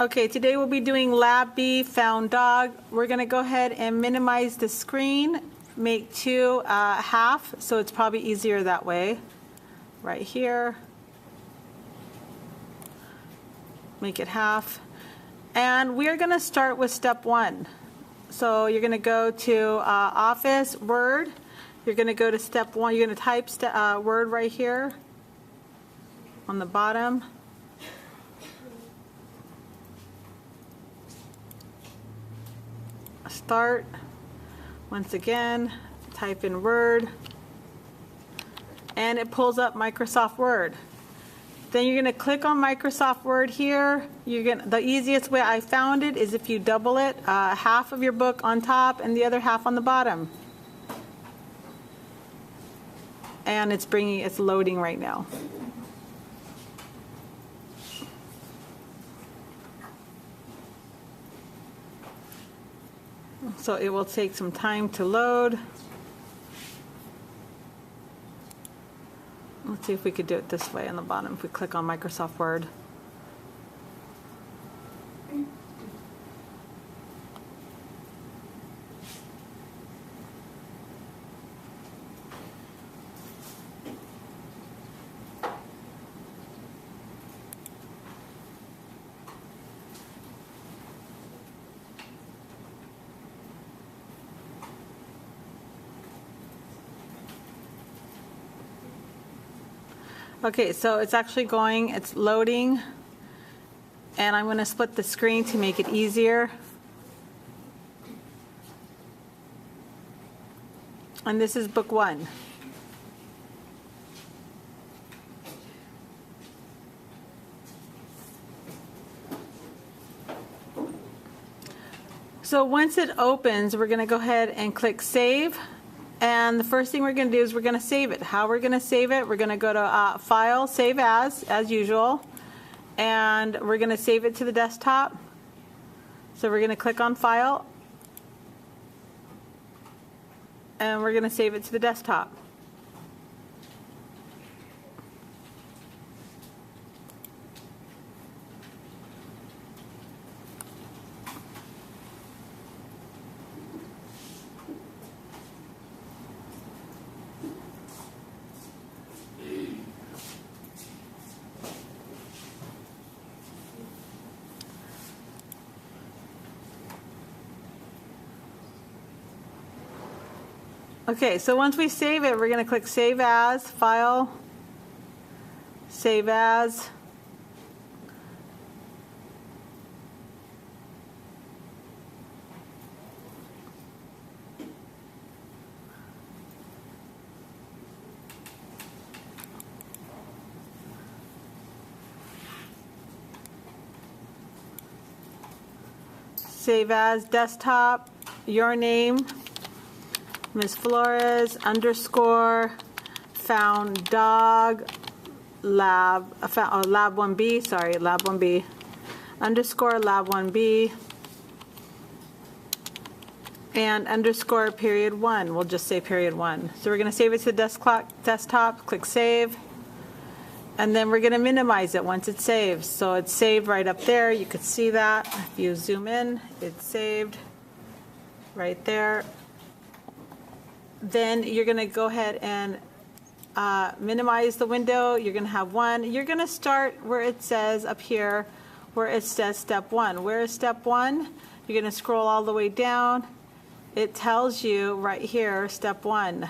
Okay, today we'll be doing Lab B, Found Dog. We're going to go ahead and minimize the screen, make two half, so it's probably easier that way. Right here. Make it half. And we are going to start with step one. So you're going to go to Office, Word. You're going to go to step one. You're going to type Word right here on the bottom. Start. Once again, type in Word, and it pulls up Microsoft Word. Then you're going to click on Microsoft Word here. The easiest way I found it is if you double it, half of your book on top and the other half on the bottom. And it's loading right now. So it will take some time to load. Let's see if we could do it this way on the bottom if we click on Microsoft Word. Okay, so it's actually it's loading, and I'm going to split the screen to make it easier. And this is book one. So once it opens, we're going to go ahead and click Save. And the first thing we're going to do is we're going to save it. How we're going to save it, we're going to go to File, Save as usual. And we're going to save it to the desktop. So we're going to click on File. And we're going to save it to the desktop. Okay, so once we save it, we're going to click Save As, File, Save As. Save As, Desktop, your name. Ms. Flores _ Found Dog Lab Lab 1B, sorry, Lab 1B _ Lab 1B and _ period 1. We'll just say period 1. So we're going to save it to the desktop, click Save, and then we're going to minimize it once it's saved. So it's saved right up there. You could see that. If you zoom in, it's saved right there. Then you're going to go ahead and minimize the window. You're going to have one. You're going to start where it says up here, where it says step one. Where is step one? You're going to scroll all the way down. It tells you right here, step one.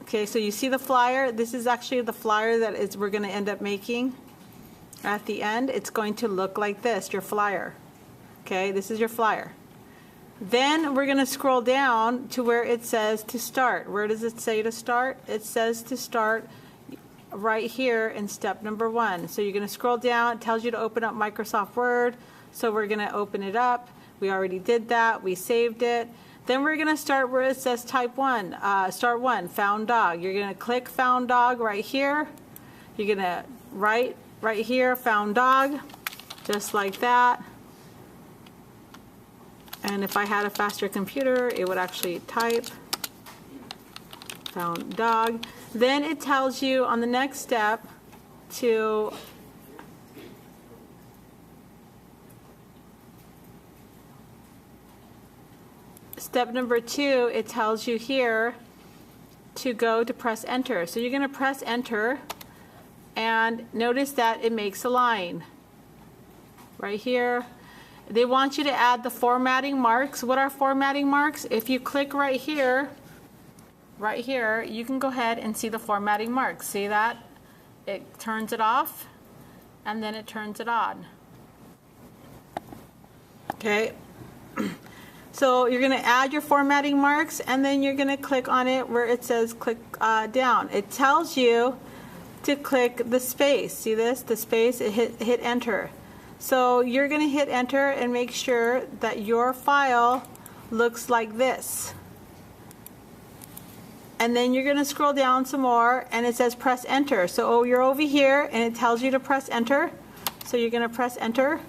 Okay, so you see the flyer. This is actually the flyer that we're going to end up making. At the end, it's going to look like this, your flyer. Okay, this is your flyer. Then we're going to scroll down to where it says to start. Where does it say to start? It says to start right here in step number 1. So you're going to scroll down. It tells you to open up Microsoft Word. So we're going to open it up. We already did that. We saved it. Then we're going to start where it says type 1, start 1, Found Dog. You're going to click Found Dog right here. You're going to write right here, Found Dog, just like that. And if I had a faster computer, it would actually type Found Dog. Then it tells you on the next step to Step number 2, it tells you here to go to press enter. So you're going to press enter, and notice that it makes a line right here. They want you to add the formatting marks. What are formatting marks? If you click right here, you can go ahead and see the formatting marks. See that? It turns it off, and then it turns it on. Okay. So you're going to add your formatting marks, and then you're going to click on it where it says click down. It tells you to click the space. See this? The space, hit enter. So you're going to hit enter and make sure that your file looks like this. And then you're going to scroll down some more, and it says press enter. So you're over here, and it tells you to press enter. So you're going to press enter.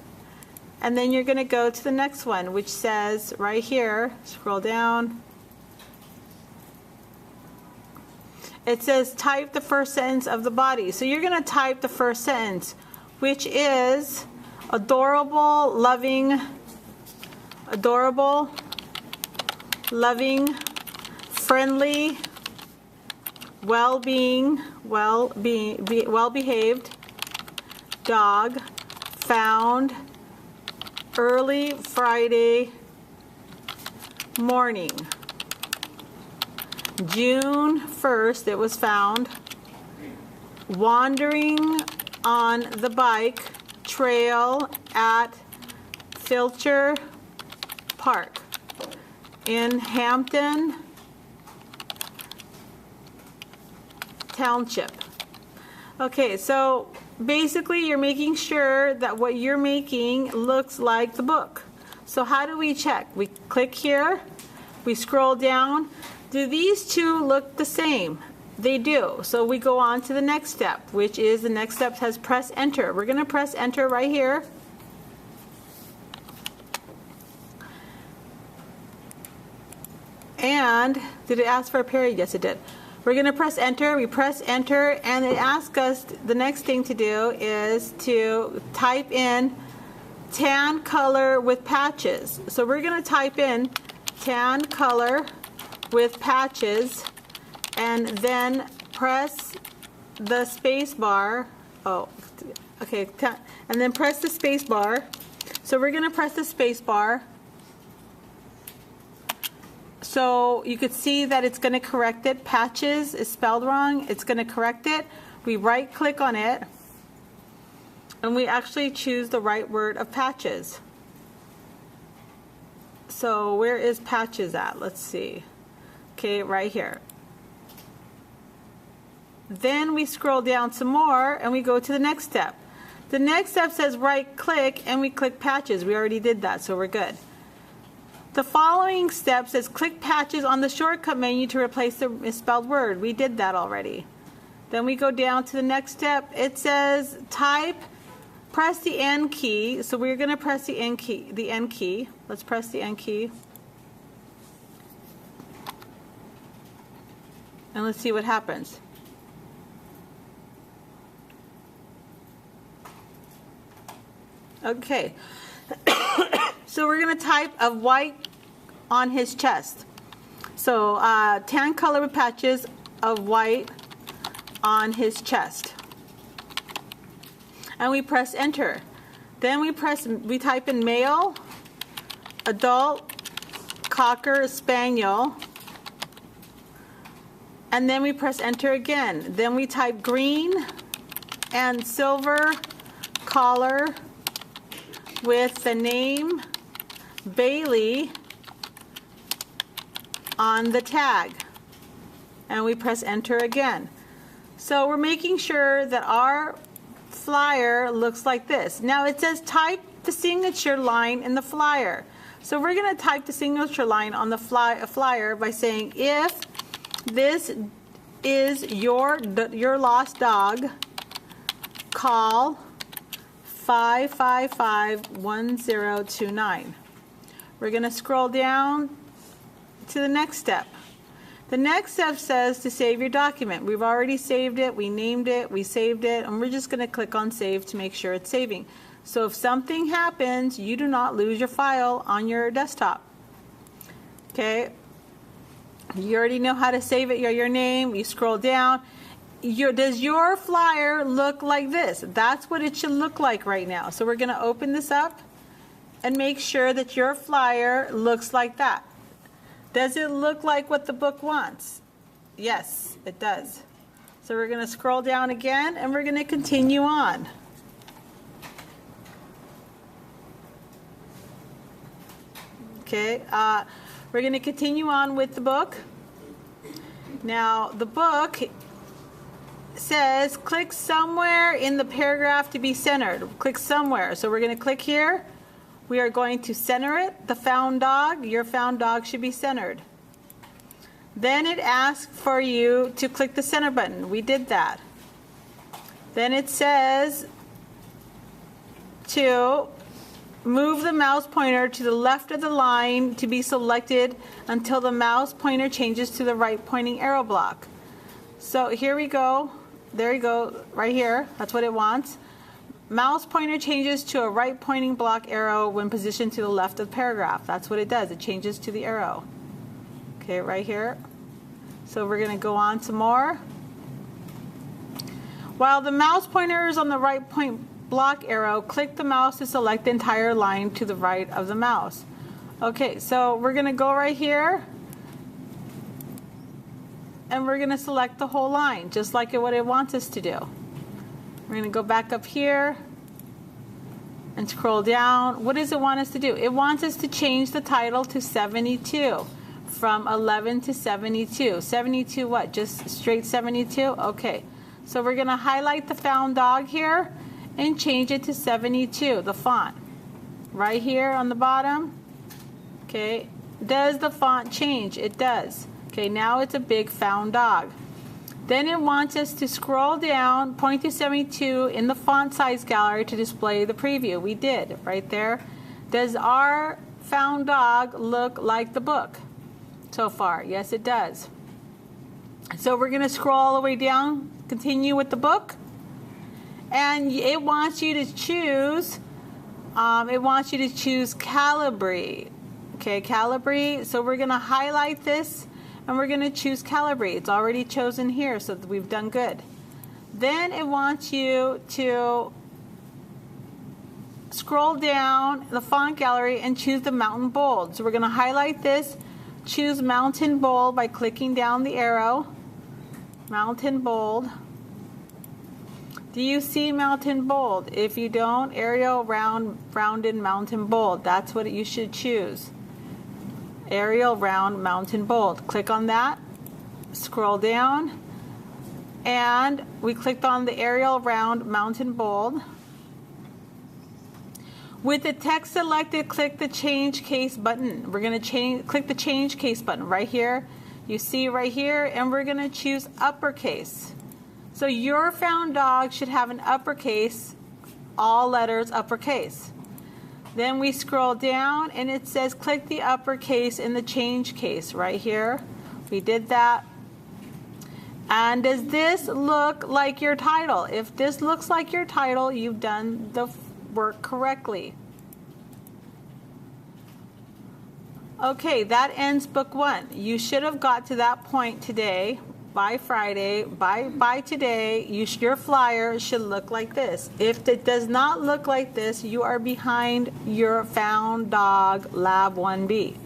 And then you're going to go to the next one, which says right here, scroll down. It says type the first sentence of the body. So you're going to type the first sentence, which is adorable, loving, friendly, well-behaved dog found early Friday morning. June 1st, it was found wandering on the bike trail at Filcher Park in Hampton Township. Okay, so basically you're making sure that what you're making looks like the book. So how do we check? We click here, we scroll down. Do these two look the same? They do. So we go on to the next step, which is the next step says press enter. We're going to press enter right here. And did it ask for a period? Yes, it did. We're going to press enter. We press enter, and it asks us the next thing to do is to type in tan color with patches. So we're going to type in tan color with patches, and then press the space bar. Oh, okay. And then press the space bar. So we're going to press the space bar. So you could see that it's going to correct it. Patches is spelled wrong. It's going to correct it. We right click on it, and we actually choose the right word of patches. So where is patches at? Let's see. Okay, right here. Then we scroll down some more, and we go to the next step. The next step says right click, and we click patches. We already did that, so we're good. The following step says click patches on the shortcut menu to replace the misspelled word. We did that already. Then we go down to the next step. It says press the N key. So we're going to press the N key. Let's press the N key. And let's see what happens. Okay. So we're going to type of white on his chest. So tan color with patches of white on his chest. And we press enter. Then we type in male, adult, Cocker Spaniel. And then we press enter again. Then we type green and silver collar with the name Bailey on the tag. And we press enter again. So we're making sure that our flyer looks like this. Now it says type the signature line in the flyer. So we're going to type the signature line on the flyer by saying, if this is your lost dog, call 555-1029. We're going to scroll down to the next step. The next step says to save your document. We've already saved it, we named it, we saved it, and we're just going to click on save to make sure it's saving. So if something happens, you do not lose your file on your desktop. Okay. Okay. You already know how to save it. Your name. You scroll down. Does your flyer look like this? That's what it should look like right now. So we're going to open this up and make sure that your flyer looks like that. Does it look like what the book wants? Yes, it does. So we're going to scroll down again and we're going to continue on. Okay, we're going to continue on with the book. Now, the book says click somewhere in the paragraph to be centered. Click somewhere. So we're going to click here. We are going to center it. The found dog, your found dog should be centered. Then it asks for you to click the center button. We did that. Then it says to move the mouse pointer to the left of the line to be selected until the mouse pointer changes to the right pointing arrow block. So here we go. There you go, right here. That's what it wants. Mouse pointer changes to a right pointing block arrow when positioned to the left of the paragraph. That's what it does. It changes to the arrow. Okay, right here. So we're going to go on some more. While the mouse pointer is on the right point block arrow, click the mouse to select the entire line to the right of the mouse. Okay, so we're going to go right here and we're going to select the whole line just like what it wants us to do. We're going to go back up here and scroll down. What does it want us to do? It wants us to change the title to 72 from 11 to 72. 72 what? Just straight 72? Okay. So we're going to highlight the found dog here and change it to 72, the font. Right here on the bottom. Okay. Does the font change? It does. Okay, now it's a big found dog. Then it wants us to scroll down, point to 72 in the font size gallery to display the preview. We did, right there. Does our found dog look like the book so far? Yes, it does. So we're going to scroll all the way down, continue with the book. And it wants you to choose, Calibri. Okay, Calibri. So we're going to highlight this and we're going to choose Calibri. It's already chosen here, so we've done good. Then it wants you to scroll down the font gallery and choose the Mountain Bold. So we're going to highlight this, choose Mountain Bold by clicking down the arrow. Mountain Bold. Do you see Mountain Bold? If you don't, Arial Rounded Mountain Bold. That's what you should choose. Arial Round Mountain Bold. Click on that. Scroll down. And we clicked on the Arial Round Mountain Bold. With the text selected, click the Change Case button. We're going to click the Change Case button right here. You see right here, and we're going to choose uppercase. So your found dog should have an uppercase, all letters uppercase. Then we scroll down and it says click the uppercase in the change case right here. We did that. And does this look like your title? If this looks like your title, you've done the work correctly. Okay, that ends book 1. You should have got to that point today. By Friday, by today, your flyer should look like this. If it does not look like this, you are behind your Found Dog Lab 1B.